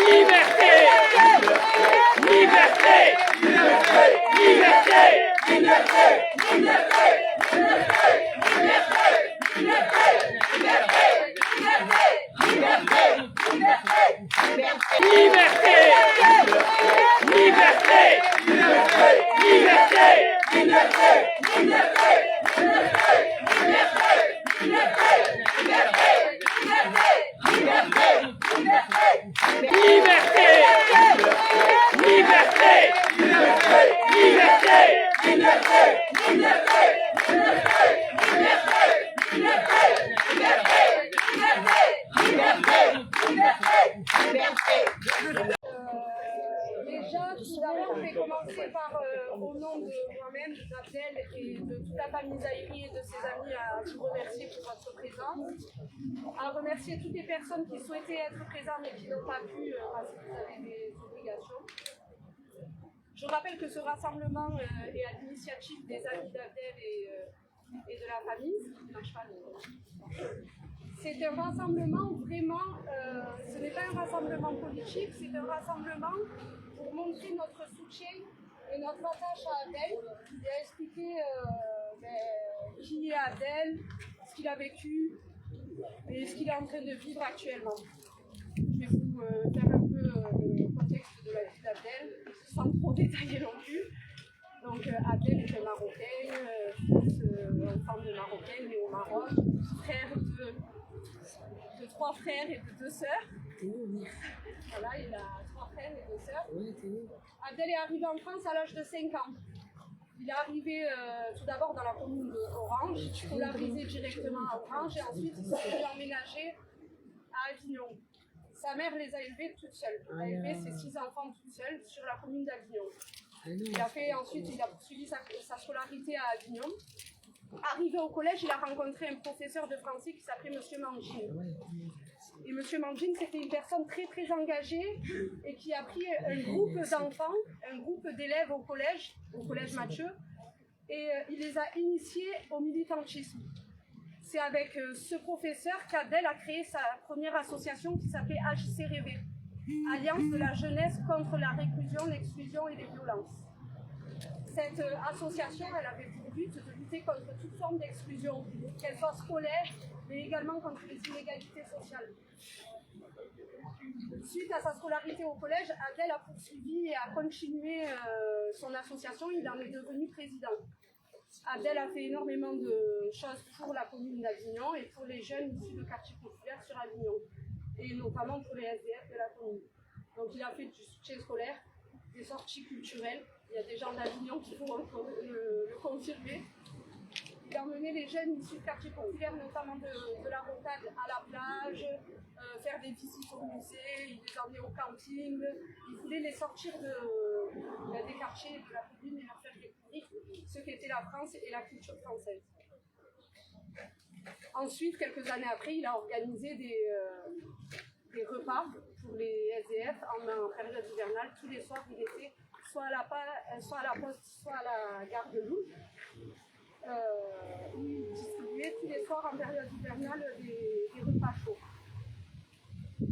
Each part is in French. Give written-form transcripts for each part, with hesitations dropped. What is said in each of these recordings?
Liberté! Liberté! Liberté! Liberté! Déjà, tout d'abord, je vais commencer par, au nom de moi-même, d'Abdel et de toute la famille Zahiri et de ses amis, à vous remercier pour votre présence, à remercier toutes les personnes qui souhaitaient être présentes mais qui n'ont pas pu parce que vous avez des obligations. Je rappelle que ce rassemblement est à l'initiative des amis d'Abdel et de la famille. C'est un rassemblement vraiment, ce n'est pas un rassemblement politique, c'est un rassemblement pour montrer notre soutien et notre attache à Abdel et à expliquer qui est Abdel, ce qu'il a vécu et ce qu'il est en train de vivre actuellement. Je vais vous faire un peu le contexte de la vie d'Abdel, sans trop détailler non plus. Donc Abdel est un Marocain, enfant de Marocaine, né au Maroc, frère de 3 frères et de 2 sœurs. Voilà, il a 3 frères et 2 sœurs. Abdel est arrivé en France à l'âge de 5 ans. Il est arrivé tout d'abord dans la commune d'Orange, scolarisé directement à Orange, et ensuite il s'est emménagé à Avignon. Sa mère les a élevés toutes seules. Elle a élevé ses 6 enfants toutes seules sur la commune d'Avignon. Il a poursuivi sa scolarité à Avignon. Arrivé au collège, il a rencontré un professeur de français qui s'appelait M. Mangine. Et M. Mangine, c'était une personne très très engagée et qui a pris un groupe d'enfants, un groupe d'élèves au collège Mathieu, et il les a initiés au militantisme. C'est avec ce professeur qu'Abdel a créé sa première association qui s'appelait AJC Rêver, Alliance de la jeunesse contre la réclusion, l'exclusion et les violences. Cette association, elle avait pour but de lutter contre toute forme d'exclusion, qu'elle soit scolaire, mais également contre les inégalités sociales. Suite à sa scolarité au collège, Abdel a poursuivi et a continué son association. Il en est devenu président. Abdel a fait énormément de choses pour la commune d'Avignon et pour les jeunes issus de quartiers populaires sur Avignon, et notamment pour les SDF de la commune. Donc il a fait du soutien scolaire, des sorties culturelles. Il y a des gens d'Avignon qui pourront le confirmer. Il a emmené les jeunes issus de quartiers populaires, notamment de la rocade à la plage, faire des visites au musée, il les emmenait au camping. Il voulait les sortir des quartiers de la commune et leur faire découvrir ce qu'était la France et la culture française. Ensuite, quelques années après, il a organisé des repas pour les SDF en période hivernale. Tous les soirs, il était soit à la poste, soit à la gare de Loul. Il distribuait tous les soirs en période hivernale des repas chauds.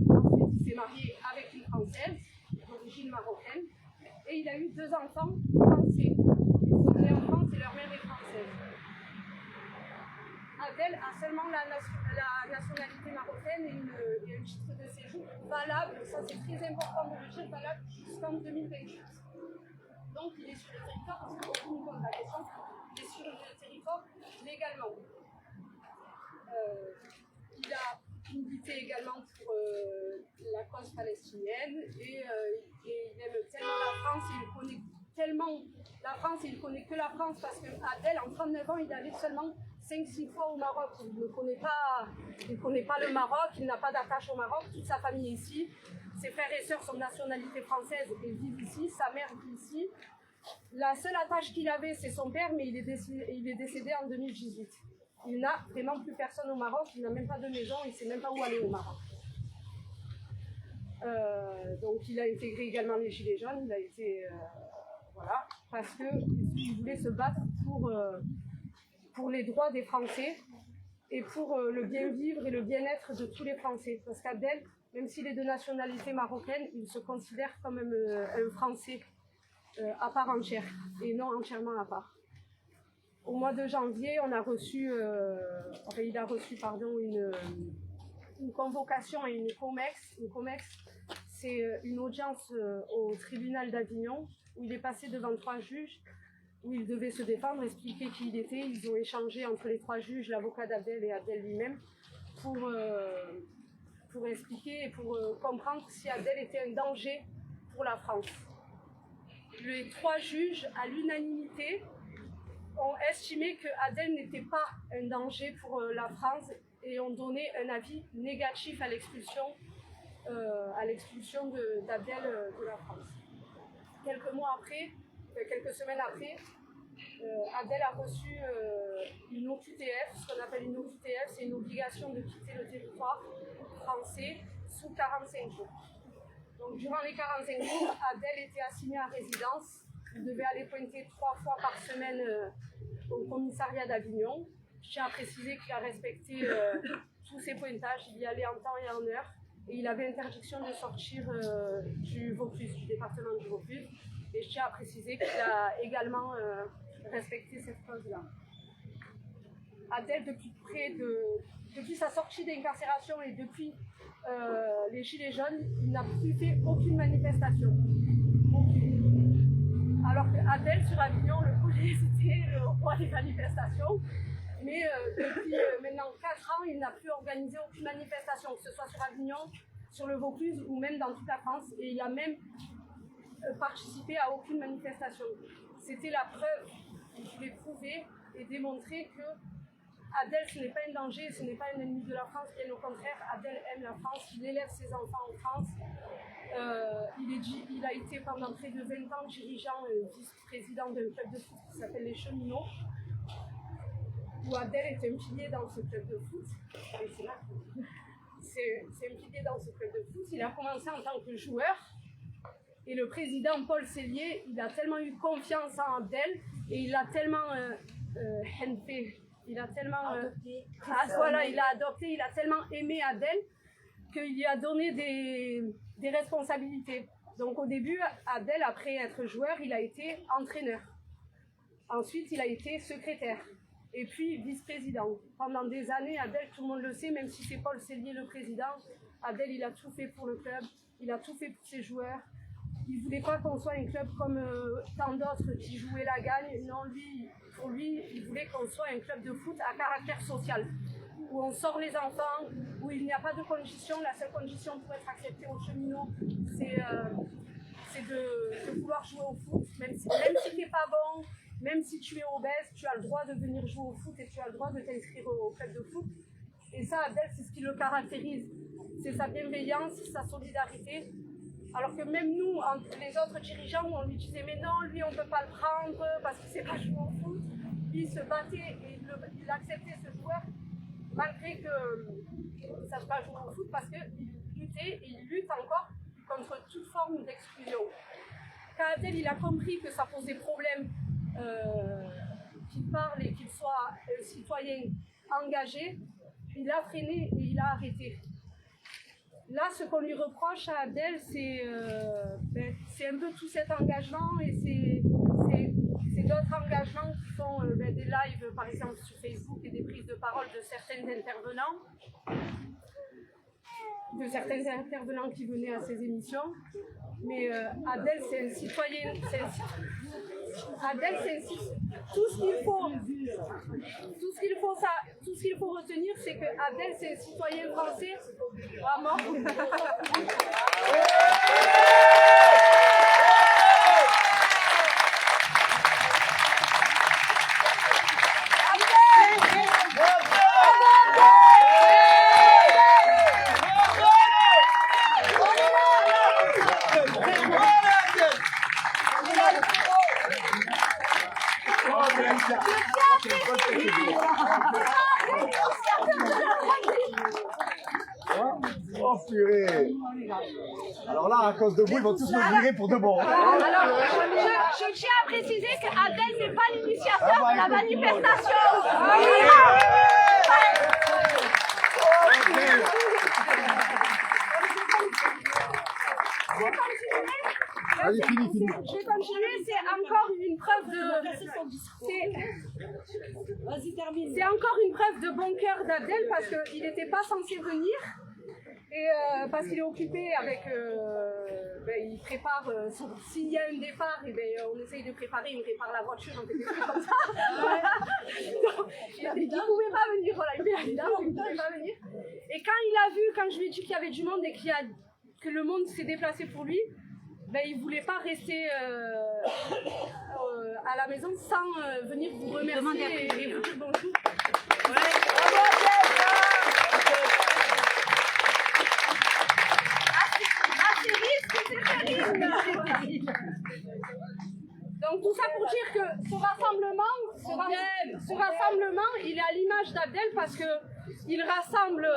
Ensuite, il s'est marié avec une Française d'origine marocaine et il a eu 2 enfants français. Ils sont nés en France et leur mère est française. Abdel a seulement la nationalité marocaine et un titre de séjour valable, ça c'est très important de le dire, valable jusqu'en 2028. Donc il est sur le territoire, parce que beaucoup nous posent la question, il est sur le territoire légalement. Il a milité également pour la cause palestinienne et il aime tellement la France, il connaît tellement la France, il ne connaît que la France parce qu'Abdel, en 39 ans, il est allé seulement 5-6 fois au Maroc. Il ne connaît pas le Maroc, il n'a pas d'attache au Maroc, toute sa famille est ici. Ses frères et sœurs sont de nationalité française et vivent ici, sa mère vit ici. La seule attache qu'il avait, c'est son père, mais il est décédé en 2018. Il n'a vraiment plus personne au Maroc, il n'a même pas de maison, il ne sait même pas où aller au Maroc. Donc il a intégré également les Gilets jaunes, il a été... voilà, parce qu'il voulait se battre pour les droits des Français et pour le bien vivre et le bien-être de tous les Français. Parce qu'Abdel, Même s'il est de nationalité marocaine, il se considère comme un Français à part entière et non entièrement à part. Au mois de janvier, il a reçu une convocation à une COMEX. Une COMEX, c'est une audience au tribunal d'Avignon où il est passé devant 3 juges, où il devait se défendre, expliquer qui il était. Ils ont échangé entre les 3 juges, l'avocat d'Abdel et Abdel lui-même, pour expliquer et pour comprendre si Abdel était un danger pour la France. Les 3 juges, à l'unanimité, ont estimé que Abdel n'était pas un danger pour la France et ont donné un avis négatif à l'expulsion d'Abdel de la France. Quelques semaines après, Abdel a reçu une OQTF. Ce qu'on appelle une OQTF, c'est une obligation de quitter le territoire français sous 45 jours. Donc, durant les 45 jours, Abdel était assigné à résidence. Il devait aller pointer 3 fois par semaine au commissariat d'Avignon. Je tiens à préciser qu'il a respecté tous ses pointages. Il y allait en temps et en heure. Et il avait interdiction de sortir du Vaucluse, du département du Vaucluse. Et je tiens à préciser qu'il a également respecté cette clause-là. Abdel, depuis sa sortie d'incarcération et depuis les Gilets jaunes, il n'a plus fait aucune manifestation. Alors qu'Abdel, sur Avignon, le projet, c'était le roi des manifestations. Mais depuis maintenant 4 ans, il n'a plus organisé aucune manifestation, que ce soit sur Avignon, sur le Vaucluse ou même dans toute la France. Et il a même participé à aucune manifestation. C'était la preuve. Il voulait prouver et démontrer que Abdel, ce n'est pas un danger, ce n'est pas un ennemi de la France, bien au contraire, Abdel aime la France, il élève ses enfants en France. Il a été pendant près de 20 ans dirigeant et vice-président d'un club de foot qui s'appelle les Cheminots, où Abdel est un pilier dans ce club de foot. Et c'est un pilier dans ce club de foot. Il a commencé en tant que joueur. Et le président Paul Sellier, il a tellement eu confiance en Abdel et il a tellement il a adopté, il a tellement aimé Abdel qu'il lui a donné des responsabilités. Donc au début, Abdel, après être joueur, il a été entraîneur. Ensuite, il a été secrétaire. Et puis vice-président. Pendant des années, Abdel, tout le monde le sait, même si c'est Paul Sellier le président, Abdel, il a tout fait pour le club, il a tout fait pour ses joueurs. Il ne voulait pas qu'on soit un club comme tant d'autres qui jouaient la gagne. Non, pour lui, il voulait qu'on soit un club de foot à caractère social, où on sort les enfants, où il n'y a pas de condition. La seule condition pour être accepté aux Cheminots, c'est de vouloir jouer au foot. Même si tu n'es pas bon, même si tu es obèse, tu as le droit de venir jouer au foot et tu as le droit de t'inscrire au club de foot. Et ça, Abdel, c'est ce qui le caractérise. C'est sa bienveillance, sa solidarité. Alors que même nous, les autres dirigeants, on lui disait mais non, lui on ne peut pas le prendre parce qu'il ne sait pas jouer au foot. Lui il se battait et il acceptait ce joueur malgré qu'il ne sache pas jouer au foot parce qu'il luttait et il lutte encore contre toute forme d'exclusion. Quand Abdel il a compris que ça posait problème qu'il parle et qu'il soit un citoyen engagé, il a freiné et il a arrêté. Là, ce qu'on lui reproche à Abdel, c'est un peu tout cet engagement et c'est d'autres engagements qui sont des lives, par exemple, sur Facebook et des prises de parole de certains intervenants qui venaient à ces émissions. Mais Abdel, c'est un citoyen. Abdel, tout ce qu'il faut retenir, c'est que Abdel, c'est un citoyen français à mort. Oh purée! Alors là, à cause de vous, ils vont tous me virer pour de bon. Alors, je tiens à préciser qu'Abdel n'est pas l'initiateur de la manifestation. Allez, fini. Je vais continuer, c'est encore une preuve de... C'est encore une preuve de bon cœur d'Abdel parce qu'il n'était pas censé venir. Et parce qu'il est occupé avec... il prépare... S'il y a un départ, on essaye de préparer, il prépare la voiture, on fait des trucs comme ça. Donc, il ne pouvait pas venir, voilà, il ne pouvait pas venir. Et quand il a vu, quand je lui ai dit qu'il y avait du monde et que le monde s'est déplacé pour lui, il ne voulait pas rester à la maison sans venir vous remercier et vous dire bonjour. Donc tout ça pour dire que ce rassemblement, il est à l'image d'Abdel parce que il rassemble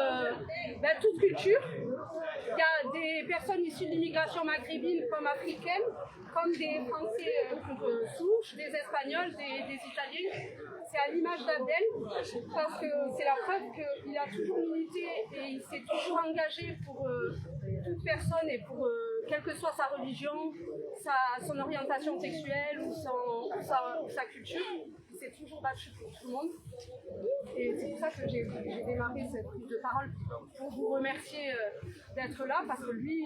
toute culture. Il y a des personnes issues de l'immigration maghrébine comme africaine, comme des Français souches, des Espagnols, des Italiens. C'est à l'image d'Abdel parce que c'est la preuve qu'il a toujours milité et il s'est toujours engagé pour toute personne et pour quelle que soit sa religion, son orientation sexuelle ou sa culture. Il s'est toujours battu pour tout le monde. Et c'est pour ça que j'ai démarré cette prise de parole pour vous remercier d'être là parce que lui,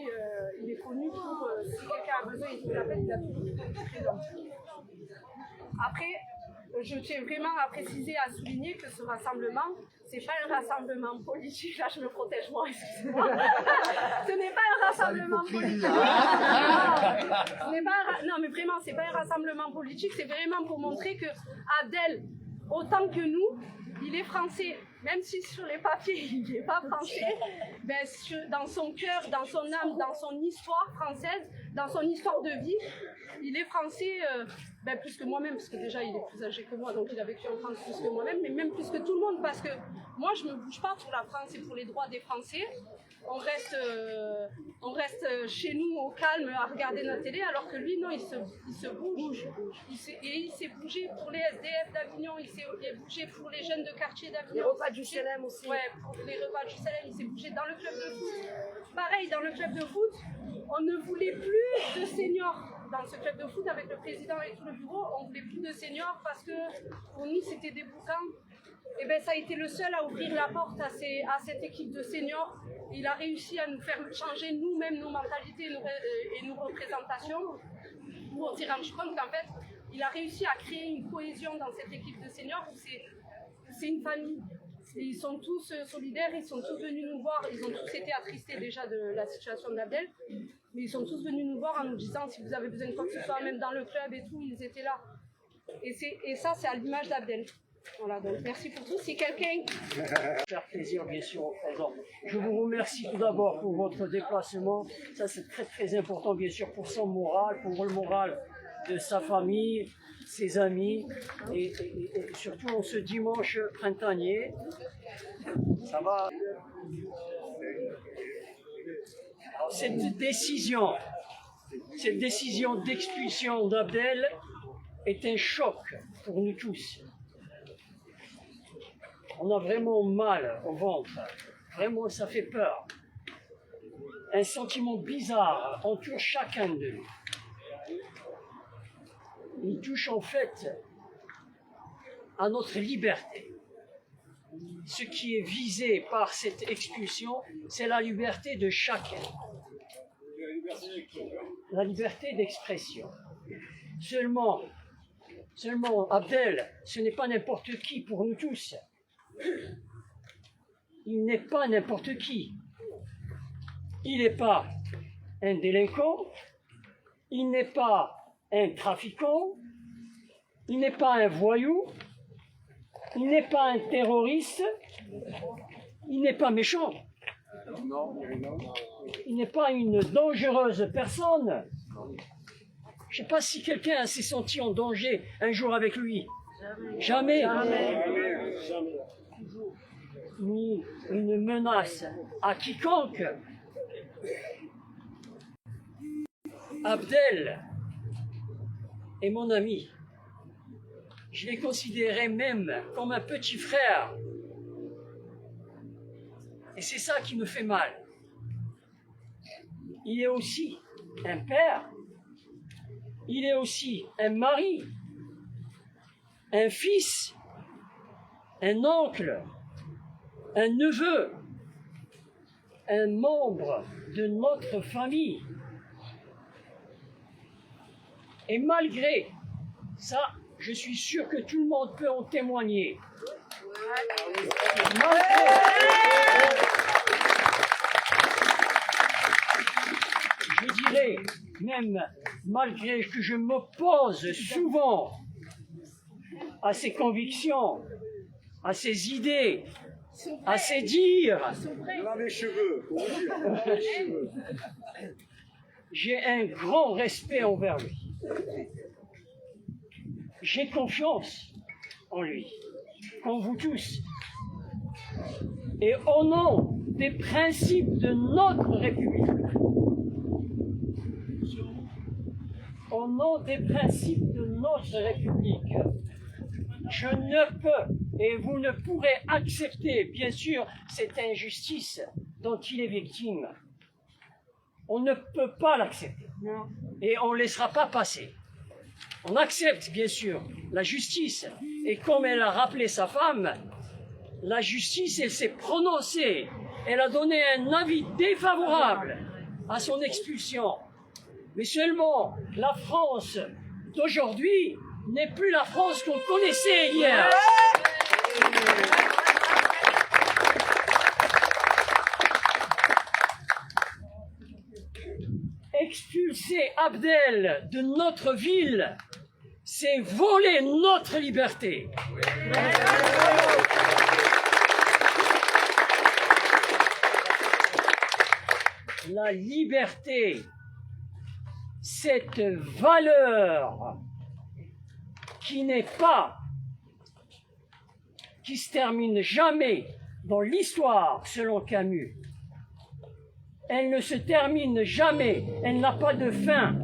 il est connu pour si quelqu'un a besoin, il l'appelle, il a toujours été présent. Après, je tiens vraiment à préciser, à souligner que ce rassemblement, c'est pas un rassemblement politique. Là, je me protège moi, excusez-moi. Ce n'est pas un rassemblement politique. Non, mais vraiment, c'est pas un rassemblement politique. C'est vraiment pour montrer que Abdel, autant que nous, il est français. Même si sur les papiers, il n'est pas français, dans son cœur, dans son âme, dans son histoire française, dans son histoire de vie, il est français plus que moi-même, parce que déjà il est plus âgé que moi, donc il a vécu en France plus que moi-même, mais même plus que tout le monde, parce que moi je ne me bouge pas pour la France et pour les droits des Français. On reste chez nous au calme à regarder notre télé, alors que lui, non, il se bouge. Il s'est bougé pour les SDF d'Avignon, il s'est bougé pour les jeunes de quartier d'Avignon. Les repas du Célem aussi. Ouais, pour les repas du Célem, il s'est bougé dans le club de foot. Pareil, dans le club de foot, on ne voulait plus de seniors. Dans ce club de foot, avec le président et tout le bureau, on ne voulait plus de seniors parce que pour nous, c'était des boucans. Et ça a été le seul à ouvrir la porte à cette équipe de seniors. Il a réussi à nous faire changer nous-mêmes nos mentalités et nos représentations pour s'y rendre compte qu'en fait, il a réussi à créer une cohésion dans cette équipe de seniors où c'est une famille. Ils sont tous solidaires, ils sont tous venus nous voir, ils ont tous été attristés déjà de la situation d'Abdel, mais ils sont tous venus nous voir en nous disant si vous avez besoin de quoi que ce soit, même dans le club et tout, ils étaient là. Et ça, c'est à l'image d'Abdel. Voilà, donc merci pour tout. Si quelqu'un... Faire plaisir, bien sûr, aux présents. Je vous remercie tout d'abord pour votre déplacement. Ça, c'est très, très important, bien sûr, pour son moral, pour le moral de sa famille, ses amis, et surtout en ce dimanche printanier. Ça va. Cette décision d'expulsion d'Abdel est un choc pour nous tous. On a vraiment mal au ventre, vraiment ça fait peur. Un sentiment bizarre entoure chacun de nous. Il touche en fait à notre liberté. Ce qui est visé par cette expulsion, c'est la liberté de chacun. La liberté d'expression. Seulement, Abdel, ce n'est pas n'importe qui pour nous tous. Il n'est pas n'importe qui. Il n'est pas un délinquant, il n'est pas un trafiquant, il n'est pas un voyou, il n'est pas un terroriste, il n'est pas méchant, il n'est pas une dangereuse personne. Je ne sais pas si quelqu'un s'est senti en danger un jour avec lui. Jamais. Ni une menace à quiconque. Abdel est mon ami. Je l'ai considéré même comme un petit frère. Et c'est ça qui me fait mal. Il est aussi un père, il est aussi un mari, un fils, un oncle, un neveu, un membre de notre famille. Et malgré ça, je suis sûr que tout le monde peut en témoigner. Je dirais même, malgré que je m'oppose souvent à ses convictions, à ses idées, à ses dires, j'ai un grand respect envers lui. J'ai confiance en lui, comme vous tous. Et au nom des principes de notre République, au nom des principes de notre République, je ne peux et vous ne pourrez accepter, bien sûr, cette injustice dont il est victime. On ne peut pas l'accepter. Et on ne laissera pas passer. On accepte, bien sûr, la justice. Et comme elle a rappelé sa femme, la justice, elle s'est prononcée. Elle a donné un avis défavorable à son expulsion. Mais seulement, la France d'aujourd'hui n'est plus la France qu'on connaissait hier. Expulser Abdel de notre ville, c'est voler notre liberté. La liberté, cette valeur qui n'est pas, qui se termine jamais dans l'histoire selon Camus. Elle ne se termine jamais, elle n'a pas de fin.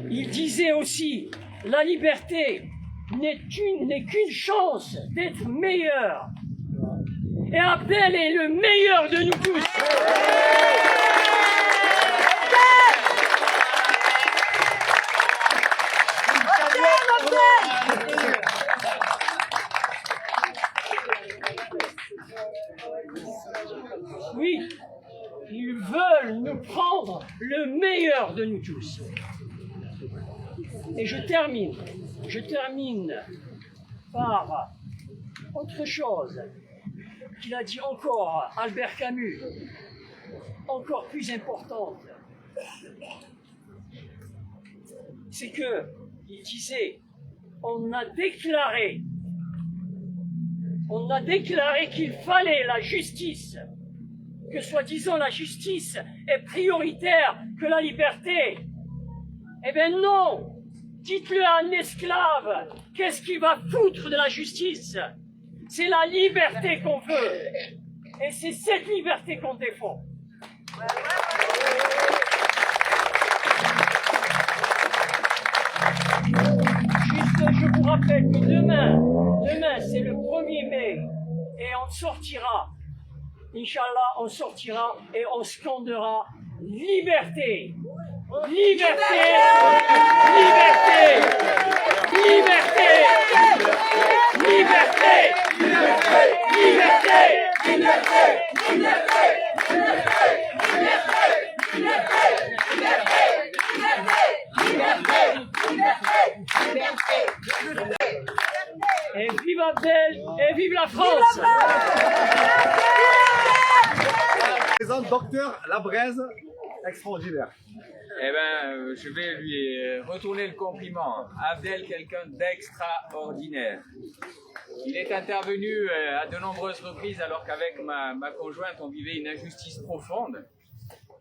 Il disait aussi, la liberté n'est qu'une chance d'être meilleur. Et Abdel est le meilleur de nous tous. Oui, ils veulent nous prendre le meilleur de nous tous. Et je termine par autre chose qu'il a dit encore Albert Camus, encore plus importante. C'est que, il disait, on a déclaré qu'il fallait la justice, que soi-disant la justice est prioritaire que la liberté. Eh bien non, dites-le à un esclave, qu'est-ce qu'il va foutre de la justice? C'est la liberté qu'on veut, et c'est cette liberté qu'on défend. Juste, je vous rappelle que demain c'est le 1er mai, et on sortira, Inch'Allah, on sortira et on scandera liberté. Liberté! Liberté! Liberté! Liberté! Liberté! Et vive Abdel et vive la France! Présent docteur Labraise, extraordinaire. Eh bien, je vais lui retourner le compliment. Abdel, quelqu'un d'extraordinaire. Il est intervenu à de nombreuses reprises alors qu'avec ma conjointe, on vivait une injustice profonde.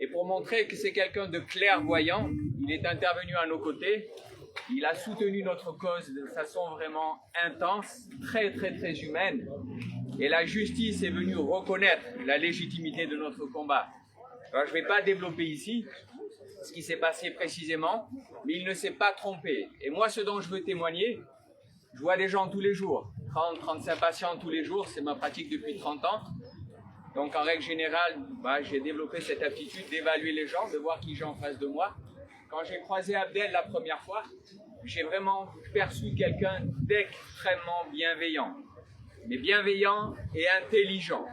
Et pour montrer que c'est quelqu'un de clairvoyant, il est intervenu à nos côtés. Il a soutenu notre cause de façon vraiment intense, très humaine. Et la justice est venue reconnaître la légitimité de notre combat. Alors, je ne vais pas développer ici ce qui s'est passé précisément, mais il ne s'est pas trompé. Et moi, ce dont je veux témoigner, je vois des gens tous les jours, 30, 35 patients tous les jours, c'est ma pratique depuis 30 ans. Donc en règle générale, j'ai développé cette aptitude d'évaluer les gens, de voir qui j'ai en face de moi. Quand j'ai croisé Abdel la première fois, j'ai vraiment perçu quelqu'un d'extrêmement bienveillant, mais bienveillant et intelligent.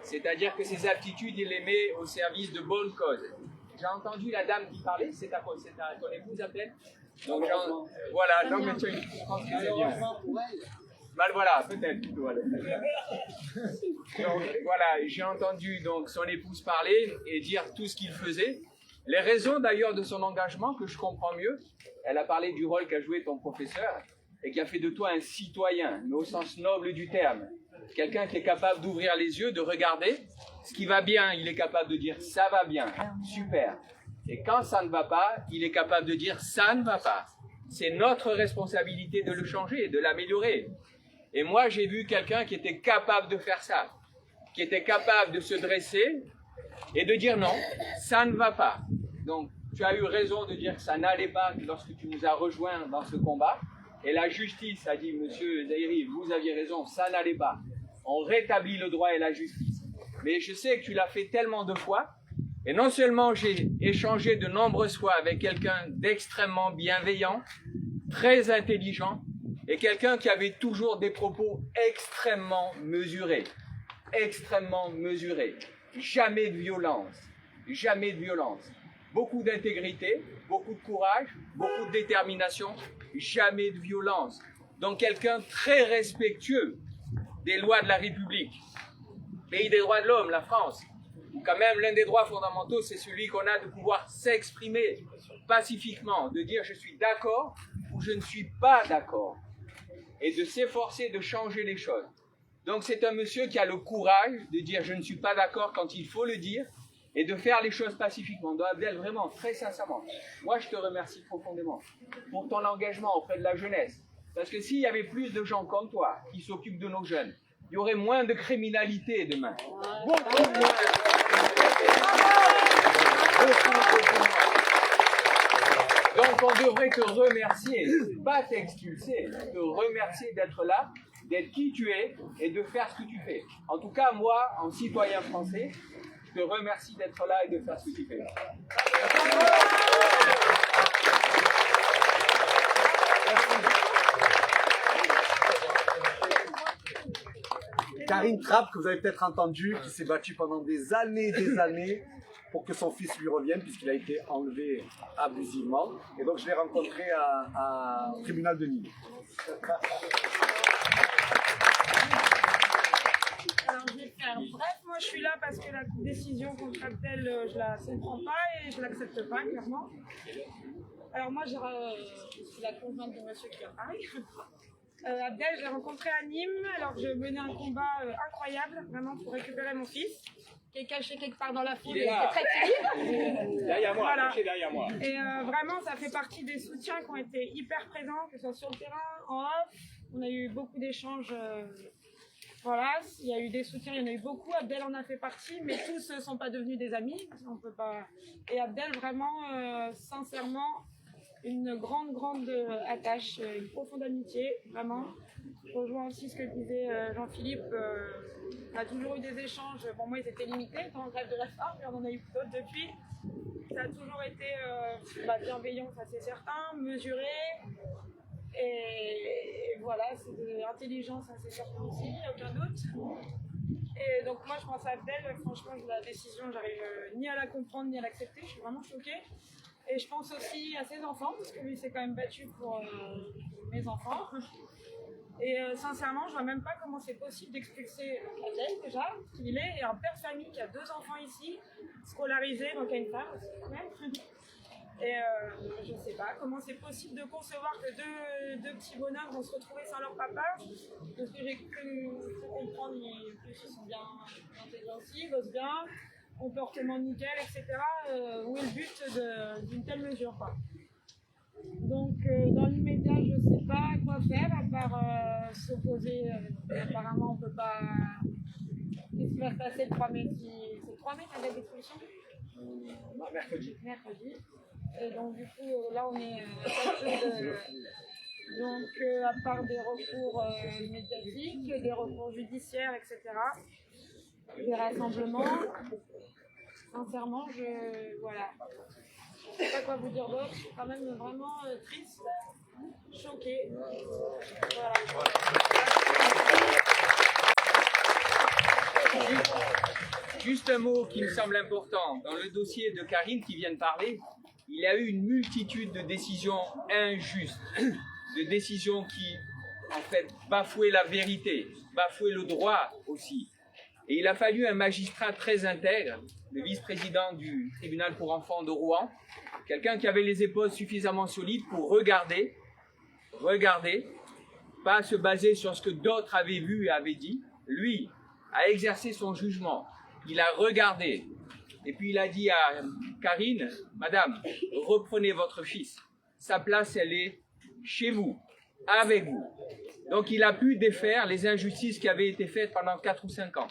C'est-à-dire que ses aptitudes, il les met au service de bonnes causes. J'ai entendu la dame qui parlait, c'est ton épouse Abdel. Donc voilà, donc mais je pense que c'est bien. Mal voilà, peut-être. Voilà. Donc voilà, j'ai entendu donc son épouse parler et dire tout ce qu'il faisait. Les raisons d'ailleurs de son engagement que je comprends mieux. Elle a parlé du rôle qu'a joué ton professeur et qui a fait de toi un citoyen, mais au sens noble du terme. Quelqu'un qui est capable d'ouvrir les yeux, de regarder. Ce qui va bien, il est capable de dire ça va bien, super. Et quand ça ne va pas, il est capable de dire ça ne va pas. C'est notre responsabilité de le changer, de l'améliorer. Et moi, j'ai vu quelqu'un qui était capable de faire ça, qui était capable de se dresser et de dire non, ça ne va pas. Donc, tu as eu raison de dire que ça n'allait pas lorsque tu nous as rejoints dans ce combat. Et la justice a dit, monsieur Zahiri, vous aviez raison, ça n'allait pas. On rétablit le droit et la justice. Mais je sais que tu l'as fait tellement de fois. Et non seulement j'ai échangé de nombreuses fois avec quelqu'un d'extrêmement bienveillant, très intelligent, et quelqu'un qui avait toujours des propos extrêmement mesurés. Extrêmement mesurés. Jamais de violence. Jamais de violence. Beaucoup d'intégrité, beaucoup de courage, beaucoup de détermination, jamais de violence. Donc quelqu'un très respectueux des lois de la République. Pays des droits de l'homme, la France. Quand même, l'un des droits fondamentaux, c'est celui qu'on a de pouvoir s'exprimer pacifiquement, de dire je suis d'accord ou je ne suis pas d'accord, et de s'efforcer de changer les choses. Donc c'est un monsieur qui a le courage de dire je ne suis pas d'accord quand il faut le dire, et de faire les choses pacifiquement. Donc Abdel, vraiment, très sincèrement, moi je te remercie profondément pour ton engagement auprès de la jeunesse. Parce que s'il y avait plus de gens comme toi qui s'occupent de nos jeunes, il y aurait moins de criminalité demain. Beaucoup moins. Donc on devrait te remercier, pas t'expulser, te remercier d'être là, d'être qui tu es et de faire ce que tu fais. En tout cas, moi, en citoyen français, je te remercie d'être là et de faire ce que tu fais. Karine Trapp, que vous avez peut-être entendu, qui s'est battue pendant des années pour que son fils lui revienne, puisqu'il a été enlevé abusivement. Et donc je l'ai rencontré au tribunal de Nîmes. Alors je vais faire bref, moi je suis là parce que la décision contre Abdel, je la comprends pas et je l'accepte pas, clairement. Alors moi je suis la conjointe de monsieur qui a parlé. Abdel, je l'ai rencontré à Nîmes alors que je menais un combat incroyable, vraiment pour récupérer mon fils, qui est caché quelque part dans la foule et qui est très timide. Derrière moi, Voilà. caché derrière moi. Et vraiment ça fait partie des soutiens qui ont été hyper présents, que ce soit sur le terrain, en off. On a eu beaucoup d'échanges. Voilà, il y a eu des soutiens, il y en a eu beaucoup. Abdel en a fait partie, mais tous ne sont pas devenus des amis. On peut pas. Et Abdel, vraiment, sincèrement, une grande attache, une profonde amitié, vraiment. Je rejoins aussi ce que disait Jean-Philippe. On a toujours eu des échanges. Bon, moi, ils étaient limités dans le grève de la faim, mais on en a eu d'autres depuis. Ça a toujours été bienveillant, ça c'est certain, mesuré. Et voilà, c'est de l'intelligence, ça c'est certain aussi, aucun doute. Et donc moi je pense à Abdel, franchement la décision, j'arrive ni à la comprendre ni à l'accepter, je suis vraiment choquée. Et je pense aussi à ses enfants, parce que lui s'est quand même battu pour mes enfants. Et sincèrement, je vois même pas comment c'est possible d'expulser Abdel déjà, qu'il est, et un père de famille qui a 2 enfants ici, scolarisé, donc il y a une femme aussi quand même. Et je ne sais pas comment c'est possible de concevoir que deux petits bonhommes vont se retrouver sans leur papa. Parce que j'ai cru comprendre, ils sont bien intelligents aussi, ils bossent bien, comportement nickel, etc. Où est le but d'une telle mesure, quoi. Donc dans l'immédiat, je ne sais pas quoi faire à part s'opposer. Apparemment, on ne peut pas. Qu'est-ce qui va se passer le 3 mai? C'est le 3 mai la date d'expulsion? Mercredi. Mercredi. Et donc du coup là on est à part des recours médiatiques, des recours judiciaires, etc. des rassemblements. Sincèrement, voilà. Je sais pas quoi vous dire d'autre. Je suis quand même vraiment triste, choquée. Voilà. Juste un mot qui me semble important. Dans le dossier de Karine qui vient de parler, il y a eu une multitude de décisions injustes, de décisions qui, en fait, bafouaient la vérité, bafouaient le droit aussi. Et il a fallu un magistrat très intègre, le vice-président du tribunal pour enfants de Rouen, quelqu'un qui avait les épaules suffisamment solides pour regarder, pas se baser sur ce que d'autres avaient vu et avaient dit. Lui a exercé son jugement, il a regardé, et puis il a dit à Karine, Madame, reprenez votre fils, sa place elle est chez vous, avec vous. Donc il a pu défaire les injustices qui avaient été faites pendant 4 ou 5 ans.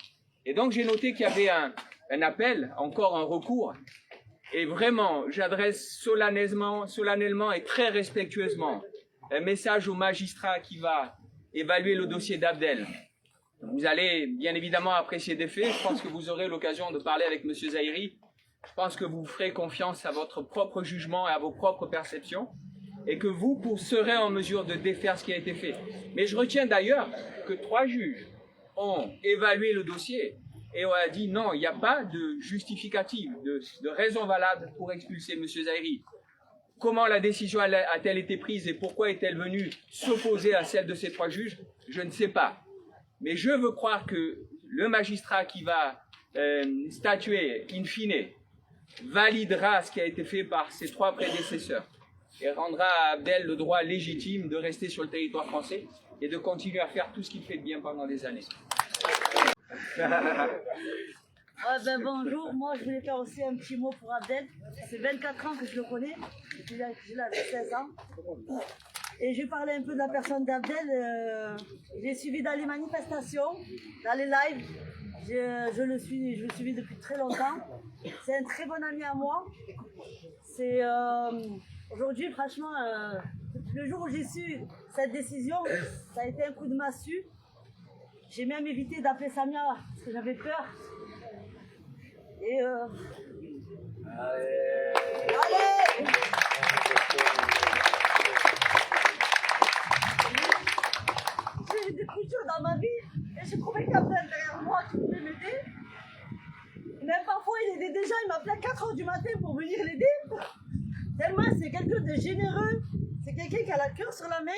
Et donc j'ai noté qu'il y avait un appel, encore un recours, et vraiment j'adresse solennellement et très respectueusement un message au magistrat qui va évaluer le dossier d'Abdel. Vous allez bien évidemment apprécier des faits, je pense que vous aurez l'occasion de parler avec M. Zahiri, je pense que vous ferez confiance à votre propre jugement et à vos propres perceptions, et que vous serez en mesure de défaire ce qui a été fait. Mais je retiens d'ailleurs que 3 juges ont évalué le dossier et ont dit non, il n'y a pas de justificatif, de raison valable pour expulser M. Zahiri. Comment la décision a-t-elle été prise et pourquoi est-elle venue s'opposer à celle de ces 3 juges? Je ne sais pas. Mais je veux croire que le magistrat qui va statuer in fine validera ce qui a été fait par ses 3 prédécesseurs et rendra à Abdel le droit légitime de rester sur le territoire français et de continuer à faire tout ce qu'il fait de bien pendant des années. Bonjour, moi je voulais faire aussi un petit mot pour Abdel. C'est 24 ans que je le connais, depuis l'âge de 16 ans. Et je vais parler un peu de la personne d'Abdel. J'ai suivi dans les manifestations, dans les lives. Je le suis depuis très longtemps. C'est un très bon ami à moi. Aujourd'hui, franchement, le jour où j'ai su cette décision, ça a été un coup de massue. J'ai même évité d'appeler Samia parce que j'avais peur. Et Allez J'ai eu des coutures dans ma vie et j'ai trouvé qu'Abdel derrière moi qui pouvait m'aider. Même parfois, il m'appelait à 4h du matin pour venir l'aider. Tellement c'est quelqu'un de généreux, c'est quelqu'un qui a la cœur sur la main.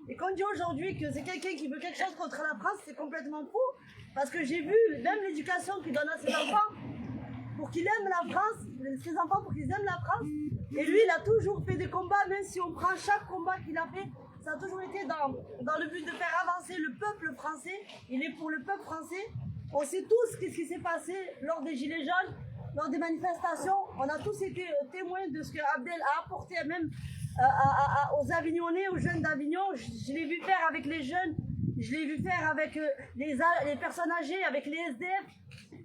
Et qu'on dit aujourd'hui que c'est quelqu'un qui veut quelque chose contre la France, c'est complètement faux. Parce que j'ai vu même l'éducation qu'il donne à ses enfants pour qu'ils aiment la France, ses enfants pour qu'ils aiment la France. Et lui, il a toujours fait des combats, même si on prend chaque combat qu'il a fait, ça a toujours été dans le but de faire avancer le peuple français. Il est pour le peuple français. On sait tous ce qui s'est passé lors des Gilets jaunes, lors des manifestations. On a tous été témoins de ce que Abdel a apporté même aux Avignonnais, aux jeunes d'Avignon. Je l'ai vu faire avec les jeunes, je l'ai vu faire avec les personnes âgées, avec les SDF.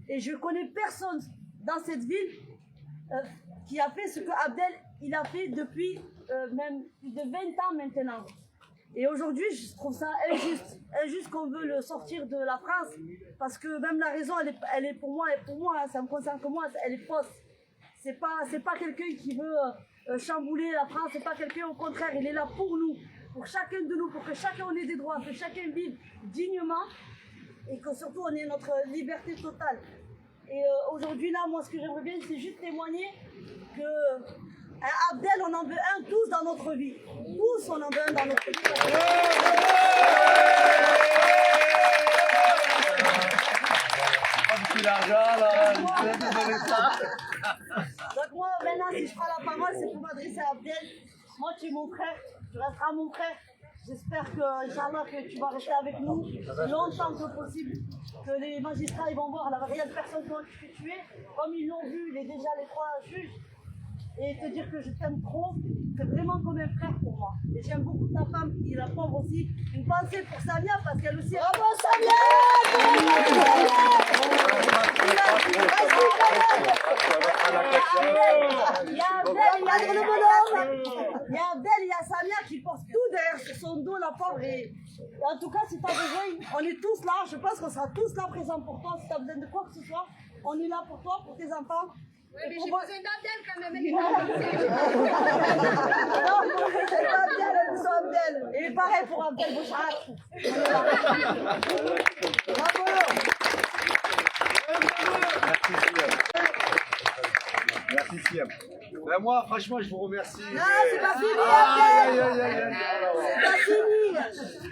Et je connais personne dans cette ville qui a fait ce que Abdel il a fait depuis même plus de 20 ans maintenant. Et aujourd'hui, je trouve ça injuste qu'on veut le sortir de la France, parce que même la raison, elle est pour moi, ça me concerne que moi, elle est fausse. C'est pas quelqu'un qui veut chambouler la France, c'est pas quelqu'un, au contraire, il est là pour nous, pour chacun de nous, pour que chacun ait des droits, que chacun vive dignement, et que surtout on ait notre liberté totale. Et aujourd'hui, là, moi, ce que j'aimerais bien, c'est juste témoigner que Abdel, on en veut un tous dans notre vie. Tous, on en veut un dans notre vie. Donc moi, maintenant, si je prends la parole, c'est pour m'adresser à Abdel. Moi, tu es mon frère, tu resteras mon frère. J'espère que, Inch'Allah, que tu vas rester avec nous longtemps que possible. Que les magistrats ils vont voir la réelle personne que tu es. Comme ils l'ont vu, il est déjà les 3 juges. Et te dire que je t'aime trop, c'est vraiment comme un frère pour moi. Et j'aime beaucoup ta femme, qui est la pauvre aussi. Une pensée pour Samia, parce qu'elle aussi... Bravo Samia! Il y a Abdel, il y a le bonhomme! Il y a Abdel, il y a Samia qui portent tout derrière son dos, la pauvre. Et en tout cas, si tu as besoin, on est tous là. Je pense qu'on sera tous là présents pour toi. Si tu as besoin de quoi que ce soit, on est là pour toi, pour tes enfants. Oui, mais j'ai besoin d'Abdel quand même. Non, c'est pas Abdel, nous sommes Abdel. Et pareil pour Abdel Bouchard. Bravo. Merci Siam. Ben moi, franchement, je vous remercie. Non, c'est pas fini, Aïe, Abdel. aïe, aïe, aïe. C'est pas fini.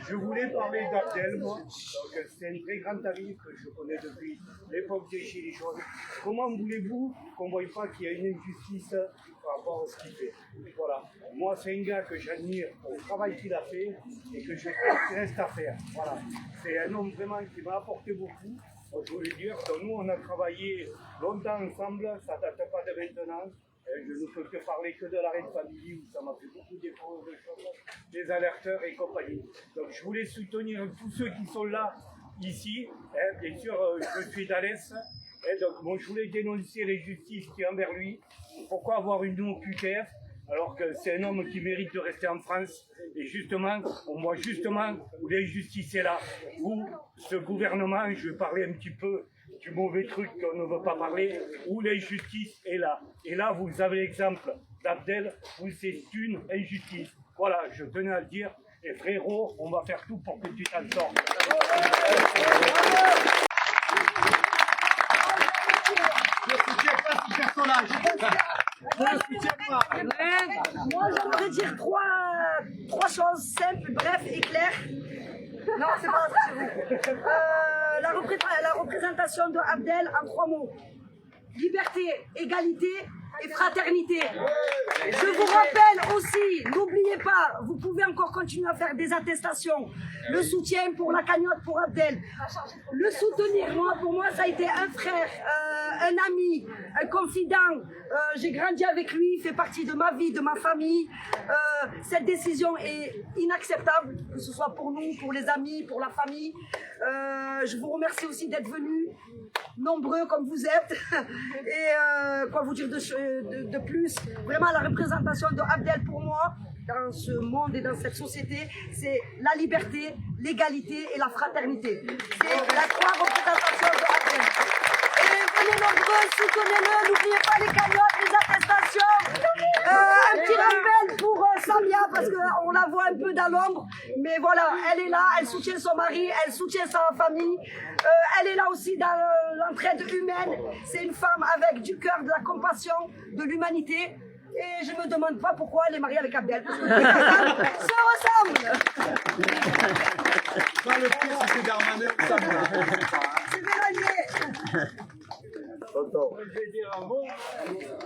Je voulais parler d'Abdel, moi. C'est un très grand ami que je connais depuis l'époque des Gilets jaunes. Comment voulez-vous qu'on ne voie pas qu'il y a une injustice par rapport à ce qu'il fait? Voilà. Moi, c'est un gars que j'admire pour le travail qu'il a fait et que je crois qu'il reste à faire. Voilà. C'est un homme vraiment qui m'a apporté beaucoup. Je voulais dire que nous, on a travaillé longtemps ensemble, ça ne date pas de maintenant. Je ne peux que parler que de l'arrêt de famille où ça m'a fait beaucoup d'efforts, des alerteurs et compagnie. Donc je voulais soutenir tous ceux qui sont là, ici. Bien sûr, je suis d'Alès. Donc bon, je voulais dénoncer l'injustice qui est envers lui. Pourquoi avoir une OQTF alors que c'est un homme qui mérite de rester en France? Et justement, on voit justement où l'injustice est là, où ce gouvernement, je vais parler un petit peu du mauvais truc qu'on ne veut pas parler, où l'injustice est là. Et là, vous avez l'exemple d'Abdel, où c'est une injustice. Voilà, je tenais à le dire. Et frérot, on va faire tout pour que tu t'en sortes. Je ne soutiens pas ce personnage. Je ne soutiens pas. Moi, j'aimerais dire trois choses simples, brefs et claires. Non, c'est pas ça, c'est vous. La représentation de Abdel en 3 mots. Liberté, égalité et fraternité. Je vous rappelle aussi, n'oubliez pas, vous pouvez encore continuer à faire des attestations. Le soutien pour la cagnotte pour Abdel. Le soutenir, pour moi, ça a été un frère, un ami, un confident. J'ai grandi avec lui, il fait partie de ma vie, de ma famille. Cette décision est inacceptable, que ce soit pour nous, pour les amis, pour la famille. Je vous remercie aussi d'être venus, nombreux comme vous êtes. Et quoi vous dire de plus? Vraiment, la représentation de Abdel pour moi, dans ce monde et dans cette société, c'est la liberté, l'égalité et la fraternité. C'est la 3 représentations de Abdel. Et venez nombreux, soutenez-le, n'oubliez pas les cagnottes, les attestations. Un petit rappel pour Samia, parce qu'on la voit un peu dans l'ombre, mais voilà, elle est là, elle soutient son mari, elle soutient sa famille. Elle est là aussi dans l'entraide humaine. C'est une femme avec du cœur, de la compassion, de l'humanité. Et je me demande pas pourquoi elle est mariée avec Abdel, parce que les femmes se ressemblent. Pas le pire, c'est Darmanin. C'est Mélanie. Je vais dire un mot,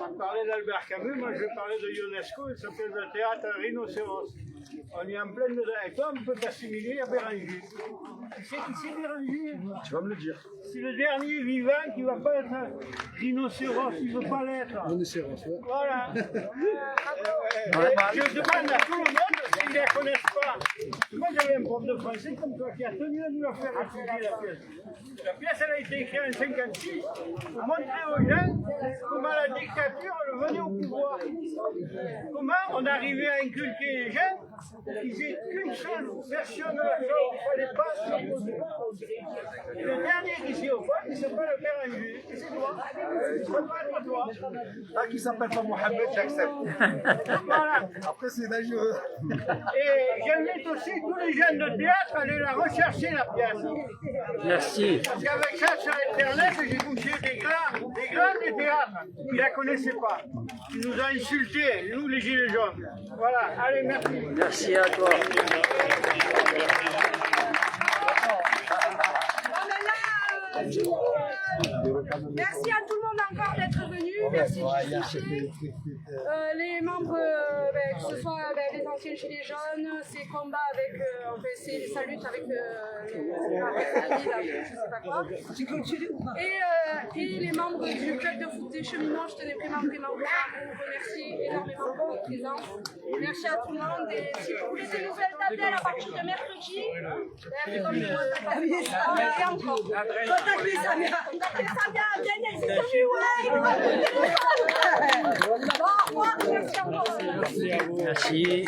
on parlait d'Albert Camus, moi je vais parler de Ionesco, il s'appelle le théâtre Rhinocéros. On est en pleine dedans, et toi on peut t'assimiler à Béranger. Tu sais qui c'est Béranger? Tu vas me le dire. C'est le dernier vivant qui ne va pas être un rhinocéros, il ne veut pas l'être. Rhinocéros, ouais. Voilà. Je demande à tout le monde s'ils ne la connaissent pas. Moi j'avais un prof de français comme toi qui a tenu à nous la faire étudier la pièce. La pièce elle a été écrite en 1956 pour montrer aux gens comment la dictature venait au pouvoir. Comment on arrivait à inculquer les gens qu'ils n'aient qu'une seule version de la chose, il ne fallait pas s'opposer. Et le dernier qui s'y oppose, il s'appelle le Béranger. Et c'est toi. C'est pas toi. Ah, qui s'appelle pas Mohamed, j'accepte. Voilà. Après, c'est dangereux. Et j'invite aussi tous les jeunes de théâtre à aller la rechercher, la pièce. Merci. Parce qu'avec ça, sur Internet, j'ai touché des grands des théâtres qui ne la connaissaient pas. Ils nous ont insultés, nous les gilets jaunes. Voilà, allez, merci. Merci à toi. Merci à tout le monde encore d'être venu. Merci de justifier. Les membres, que ce soit les anciens gilets jaunes, ces combats avec, sa lutte avec je sais pas quoi. Et les membres du club de foot des cheminots, je tenais vraiment à vous remercier énormément pour votre présence. Merci à tout le monde. Et si vous voulez des nouvelles d'Abdel à partir de mercredi, comme je vous contactez encore. Contactez Samia. Abdel n'existe plus, ouais. Au revoir, merci encore. Merci.